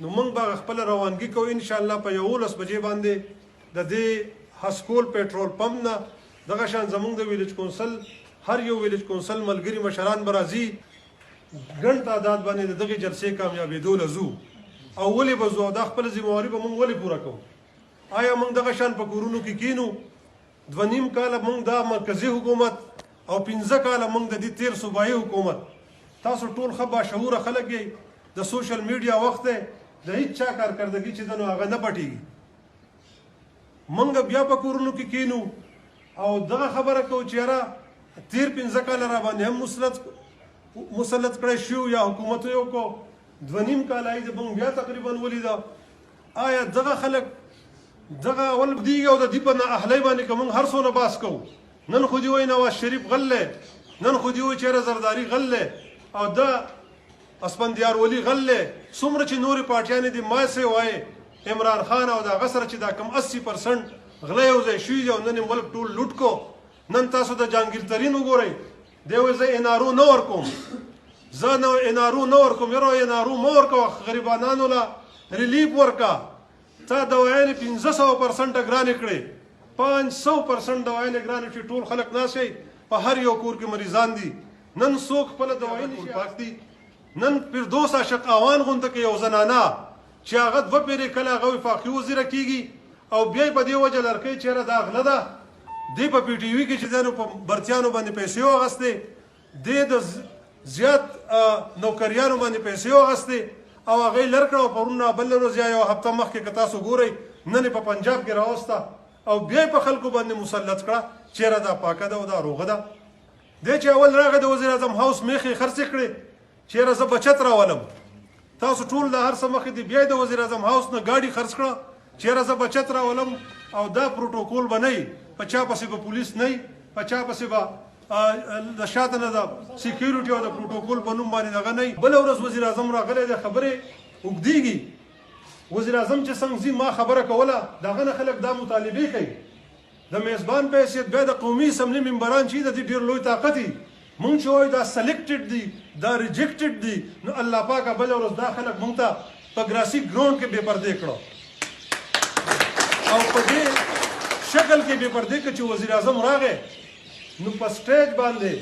نو موږ به خپل روانګي کوو ان شاء الله په 11 بجې باندې د دې هسکول پېټرول پمپ نه دغه شان زموږ د ویلج کونسل هر یو ویلج کونسل ملګري مشران به راځي ګڼ تعداد باندې دغه جلسې کامیابېدو لزو او ولې به زو دا خپل ذمہواري به موږ ولې پوره کوو آیا موږ دغه شان په کورونو کې کینو 2.5 کاله موږ دا مرکزی حکومت او 15 کاله موږ د دې 13 صوبایي حکومت تاسو ټول ښه باشعوره خلک یې د سوشل میډیا وخت دی د هیڅ چا کارکردګي چې د نو هغه نه پټېږي موږ بیا په کورونو کې کینو او دغه خبره کوو چې یاره 13-15 کاله را باندې هم مسلط کړی شو یا حکومت یې وکړو 2.5 کاله یې موږ بیا تقریبا ولیده آیا دغه خلک دغه اول دیږي او د دې په اهلی باندې که موږ هر څونه باس کوو نن خو دې وایي نواز شریف غل دی نن خو دې وایي چې یاره زرداري غل دی او د اسفندیار ولی غل دی څومره چې نورې پارټیانې دي ما سې وایي عمران خان او د هغه سره چې دا کم 80% غله یو ځای شوي دي او نن یې ملک ټول لوټ کو نن تاسو د جهانګیر ترین وګورئ دی وایي زه انارو نه ورکوم زه نه انارو نه ورکوم یاره انارو مه ورکوه غریبانانو له ریلیف ورکه تا دوايانې 1500% ګرانې کړې 500% دوايانې ګرانې چې ټول خلک ناست شي په هر یو کور کې مریضان دي نن څوک خپله دوايي نشي پاک دي نن فردوس عاشق اوان غونډه کې یو زنانه چې هغه 2 پیرې کله هغه وفاقي وزیره کیږي او بیا په دې وجه لړکۍ چېرې دا غله ده دې په پی ټي وي کې چې دی نو په برتیانو باندې پیسې واغستې دې د زیات نوکریانو باندې پیسې واغستې او هغه یې لر کړه او پرون بل ورځ یا یو هفته مخکې که تاسو ګورئ نن یې په پنجاب کې راوسته او بیا یې په خلکو باندې مسلط کړه چېرې دا پاکه ده او دا روغه ده دی چې اول راغی د وزیر اعظم هاوس میخې خرڅې کړې چېرې زه بچت راولم تاسو ټول د هر څه مخکې دی بیا د وزیر اعظم هاوس نه ګاډي خرڅ کړه چېرې زه بچت راولم او دا پروټوکول به نه وي په چا پسې به پولیس نه وي په چا پسې به د شاته نه د سیکیورټي او د پروټوکول په نوم باندې دغه نه وي بله ورځ وزیر اعظم راغلی دی خبرې اوږدېږي وزیر اعظم چې څنګه ځي ما خبره کوله د هغه نه خلک دا مطالبې کوي د میزبان په حیثیت بیا د قومي اسمبلي ممبران چې د دې ډېر لوی طاقت وي مونږ چې وایو دا سلیکټډ دي دا ریجیکټډ دي نو الله پاکه بله ورځ دا خلک مونږ ته په ګراسي ګراونډ کې بې پردې کړو او په دې شکل کې بې پردې کړه چې وزیر اعظم راغی نو په سټیج باندې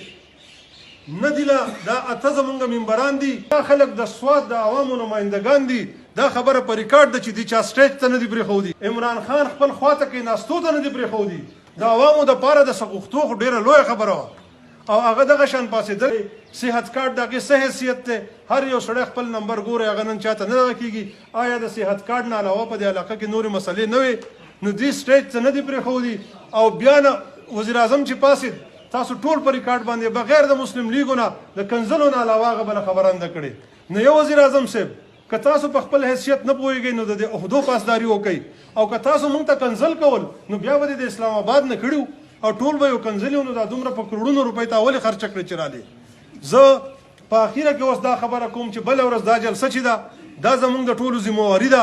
نه دي دا اته زمونږ ممبران دي دا خلک د سواد د عوامو نمایندګان دي دا خبره په ریکارډ ده چې دی چا سټیج ته نه دي پرېښودي عمران خان خپل خواته کېناستو ته نه دي پرېښودي د عوامو دپاره د غوښتو خو ډېره لویه خبره وه او هغه دغه شان پاسېدلی صحت کارت د هغې څه حیثیت دی هر یو سړی خپل نمبر ګوري هغه نن چاته نه دغه کېږي آیا د صحت کارت نه علاوه په دې علاقه کې نورې مسلې نه وې نو دې سټیج ته نه دي پرېښودي او بیا نه وزیر اعظم چې پاسېد تاسو ټول په ریکارډ باندې بغیر د مسلم لیګو نه د کنزلو نه علاوه هغه بله خبرنده کړې نو یو وزیر اعظم صاحب که تاسو په خپل حیثیت نه پوهېږئ نو د دې عهدو پاسداري وکئ او که تاسو موږ ته کنزل کول نو بیا به د اسلام آباد نه کړي او ټول به یو کنزلي نو دا دومره په کروڑونو روپۍ ته ولې خرچه کړې چې رالې زه په اخیره کې اوس دا خبره کوم چې بله ورځ دا جلسه چې ده دا زموږ د ټولو ذمہواري ده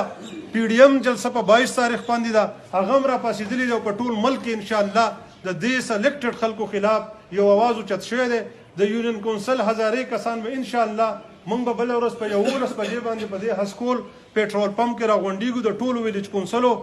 پی ډي ایم جلسه په 22 تاریخ باندې ده هغه هم راپاسېدلي دی او په ټول ملک کې انشاءالله د دې سلیکټډ خلکو خلاف یو اواز اوچت شوی دی د یونین کونسل هزارې کسان به انشاءالله موږ به بله ورځ په 11 بجې باندې په دې هسکول پېټرول پمپ کې راغونډېږو د ټولو ویلج کونسلو